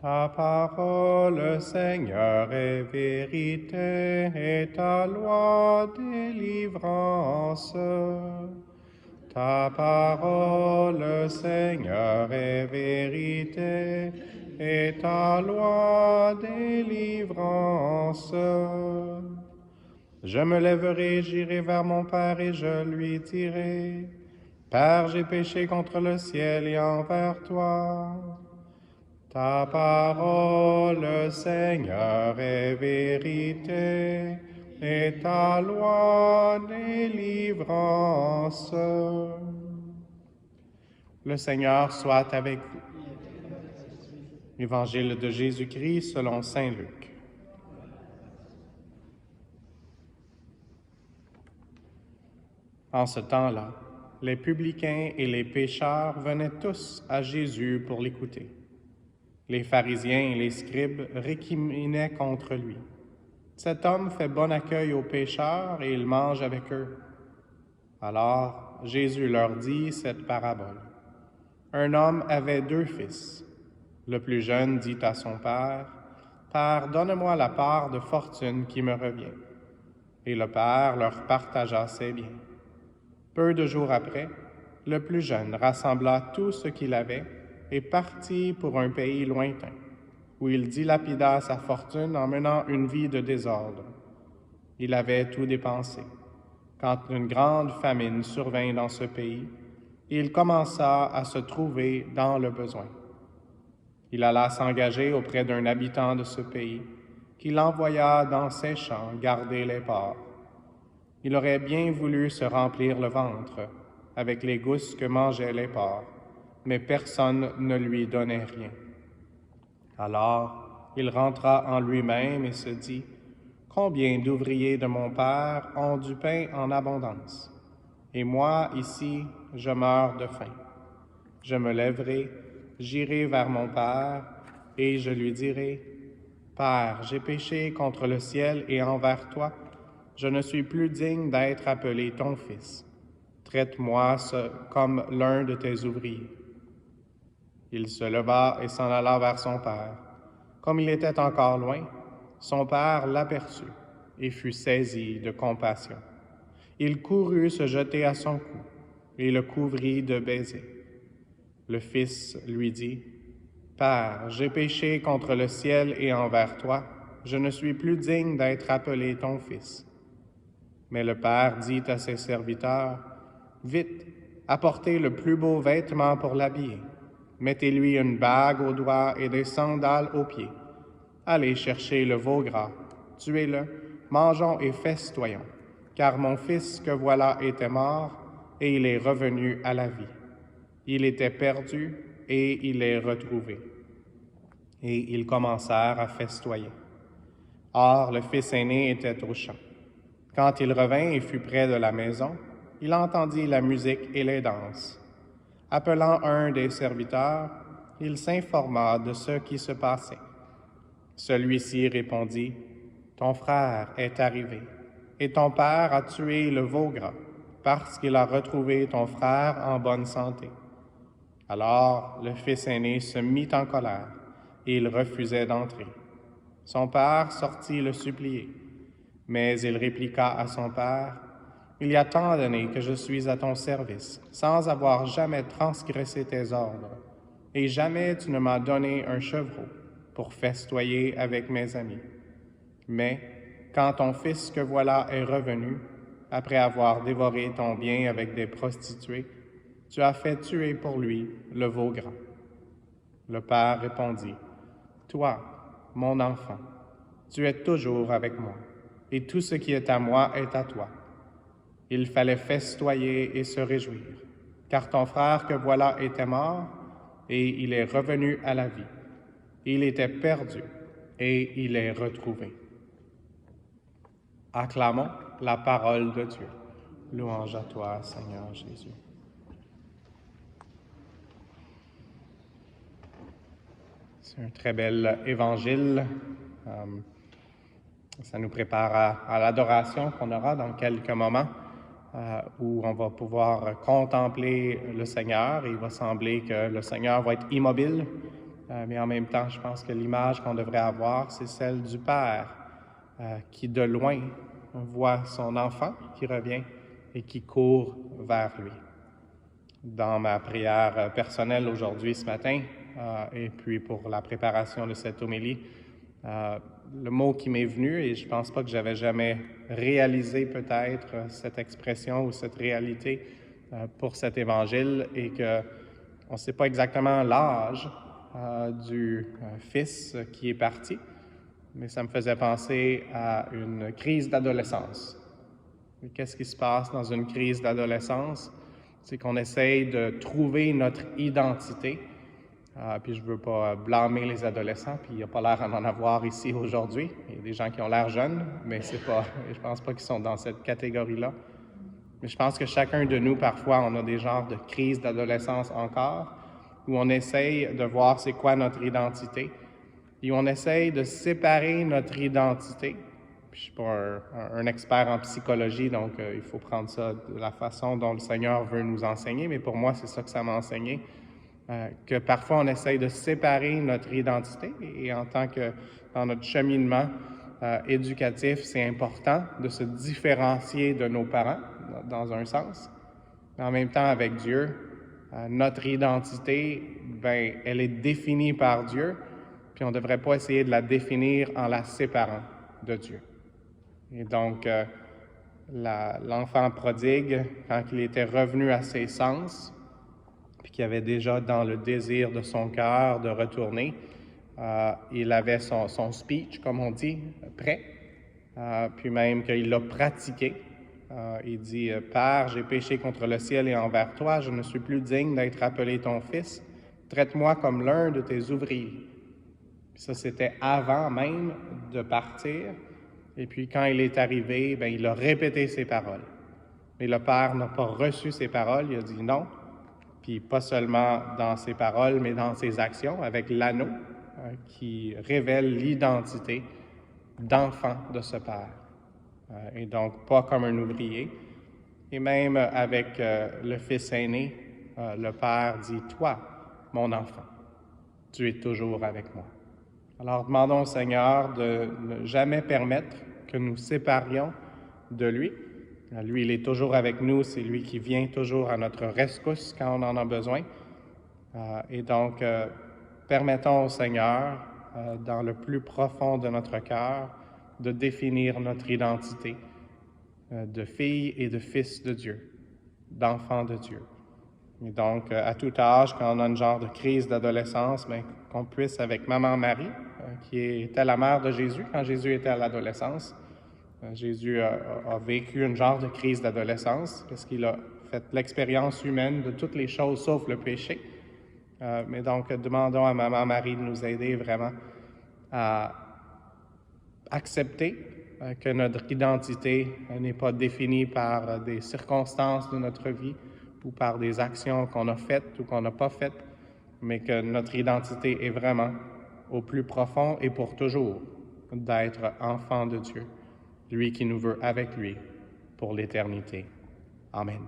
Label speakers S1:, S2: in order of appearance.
S1: Ta parole, Seigneur, est vérité et ta loi délivrance. Ta parole, Seigneur, est vérité et ta loi délivrance. Je me lèverai, j'irai vers mon Père et je lui dirai, Père, j'ai péché contre le ciel et envers toi. Ta parole, Seigneur, est vérité, et ta loi délivrance. Le Seigneur soit avec vous. Évangile de Jésus-Christ selon saint Luc. En ce temps-là, les publicains et les pécheurs venaient tous à Jésus pour l'écouter. Les pharisiens et les scribes récriminaient contre lui. Cet homme fait bon accueil aux pécheurs et il mange avec eux. Alors Jésus leur dit cette parabole. Un homme avait 2 fils. Le plus jeune dit à son père, « Père, donne-moi la part de fortune qui me revient. » Et le père leur partagea ses biens. Peu de jours après, le plus jeune rassembla tout ce qu'il avait et partit pour un pays lointain, où il dilapida sa fortune en menant une vie de désordre. Il avait tout dépensé. Quand une grande famine survint dans ce pays, il commença à se trouver dans le besoin. Il alla s'engager auprès d'un habitant de ce pays, qui l'envoya dans ses champs garder les porcs. Il aurait bien voulu se remplir le ventre avec les gousses que mangeaient les porcs, mais personne ne lui donnait rien. Alors, il rentra en lui-même et se dit, « Combien d'ouvriers de mon père ont du pain en abondance, et moi, ici, je meurs de faim. Je me lèverai, j'irai vers mon père, et je lui dirai, « Père, j'ai péché contre le ciel et envers toi. Je ne suis plus digne d'être appelé ton fils. Traite-moi comme l'un de tes ouvriers. » Il se leva et s'en alla vers son père. Comme il était encore loin, son père l'aperçut et fut saisi de compassion. Il courut se jeter à son cou et le couvrit de baisers. Le fils lui dit, « Père, j'ai péché contre le ciel et envers toi. Je ne suis plus digne d'être appelé ton fils. » Mais le père dit à ses serviteurs, « Vite, apportez le plus beau vêtement pour l'habiller. Mettez-lui une bague au doigt et des sandales aux pieds. Allez chercher le veau gras, tuez-le, mangeons et festoyons, car mon fils que voilà était mort et il est revenu à la vie. Il était perdu et il est retrouvé. » Et ils commencèrent à festoyer. Or, le fils aîné était au champ. Quand il revint et fut près de la maison, il entendit la musique et les danses. Appelant un des serviteurs, il s'informa de ce qui se passait. Celui-ci répondit, « Ton frère est arrivé, et ton père a tué le veau gras, parce qu'il a retrouvé ton frère en bonne santé. » Alors le fils aîné se mit en colère, et il refusait d'entrer. Son père sortit le supplier, mais il répliqua à son père, « Il y a tant d'années que je suis à ton service, sans avoir jamais transgressé tes ordres, et jamais tu ne m'as donné un chevreau pour festoyer avec mes amis. Mais quand ton fils que voilà est revenu, après avoir dévoré ton bien avec des prostituées, tu as fait tuer pour lui le veau gras. » Le père répondit, « Toi, mon enfant, tu es toujours avec moi, et tout ce qui est à moi est à toi. » Il fallait festoyer et se réjouir, car ton frère que voilà était mort, et il est revenu à la vie. Il était perdu, et il est retrouvé. Acclamons la parole de Dieu. Louange à toi, Seigneur Jésus. C'est un très bel évangile. Ça nous prépare à l'adoration qu'on aura dans quelques moments, où on va pouvoir contempler le Seigneur. Il va sembler que le Seigneur va être immobile mais en même temps, je pense que l'image qu'on devrait avoir, c'est celle du Père qui, de loin, voit son enfant qui revient et qui court vers lui. Dans ma prière personnelle aujourd'hui, ce matin, et puis pour la préparation de cette homélie, le mot qui m'est venu, et je ne pense pas que j'avais jamais réalisé peut-être cette expression ou cette réalité pour cet évangile, et qu'on ne sait pas exactement l'âge du fils qui est parti, mais ça me faisait penser à une crise d'adolescence. Et qu'est-ce qui se passe dans une crise d'adolescence? C'est qu'on essaye de trouver notre identité. Puis je ne veux pas blâmer les adolescents, puis il n'y a pas l'air d'en avoir ici aujourd'hui. Il y a des gens qui ont l'air jeunes, mais je ne pense pas qu'ils sont dans cette catégorie-là. Mais je pense que chacun de nous, parfois, on a des genres de crises d'adolescence encore, où on essaye de voir c'est quoi notre identité, et on essaye de séparer notre identité. Puis je ne suis pas un expert en psychologie, donc il faut prendre ça de la façon dont le Seigneur veut nous enseigner, mais pour moi, c'est ça que ça m'a enseigné, que parfois on essaye de séparer notre identité, et en tant que dans notre cheminement éducatif, c'est important de se différencier de nos parents, dans un sens, mais en même temps, avec Dieu, notre identité, elle est définie par Dieu, puis on ne devrait pas essayer de la définir en la séparant de Dieu. Et donc, l'enfant prodigue, quand il était revenu à ses sens, puis qu'il avait déjà dans le désir de son cœur de retourner, il avait son speech, comme on dit, prêt, puis même qu'il l'a pratiqué. Il dit « Père, j'ai péché contre le ciel et envers toi, je ne suis plus digne d'être appelé ton fils. Traite-moi comme l'un de tes ouvriers. » Ça, c'était avant même de partir. Et puis, quand il est arrivé, il a répété ses paroles. Mais le Père n'a pas reçu ses paroles, il a dit non. Puis, pas seulement dans ses paroles, mais dans ses actions, avec l'anneau qui révèle l'identité d'enfant de ce Père. Et donc, pas comme un ouvrier. Et même avec le fils aîné, le Père dit « Toi, mon enfant, tu es toujours avec moi. » Alors, demandons au Seigneur de ne jamais permettre que nous séparions de lui. Lui, il est toujours avec nous, c'est lui qui vient toujours à notre rescousse quand on en a besoin. Et donc, permettons au Seigneur, dans le plus profond de notre cœur, de définir notre identité de fille et de fils de Dieu, d'enfant de Dieu. Et donc, à tout âge, quand on a une genre de crise d'adolescence, qu'on puisse, avec Maman Marie, qui était la mère de Jésus quand Jésus était à l'adolescence, Jésus a vécu une genre de crise d'adolescence parce qu'il a fait l'expérience humaine de toutes les choses sauf le péché. Mais donc, demandons à Maman Marie de nous aider vraiment à accepter que notre identité n'est pas définie par des circonstances de notre vie ou par des actions qu'on a faites ou qu'on n'a pas faites, mais que notre identité est vraiment au plus profond et pour toujours d'être enfant de Dieu, lui qui nous veut avec lui pour l'éternité. Amen.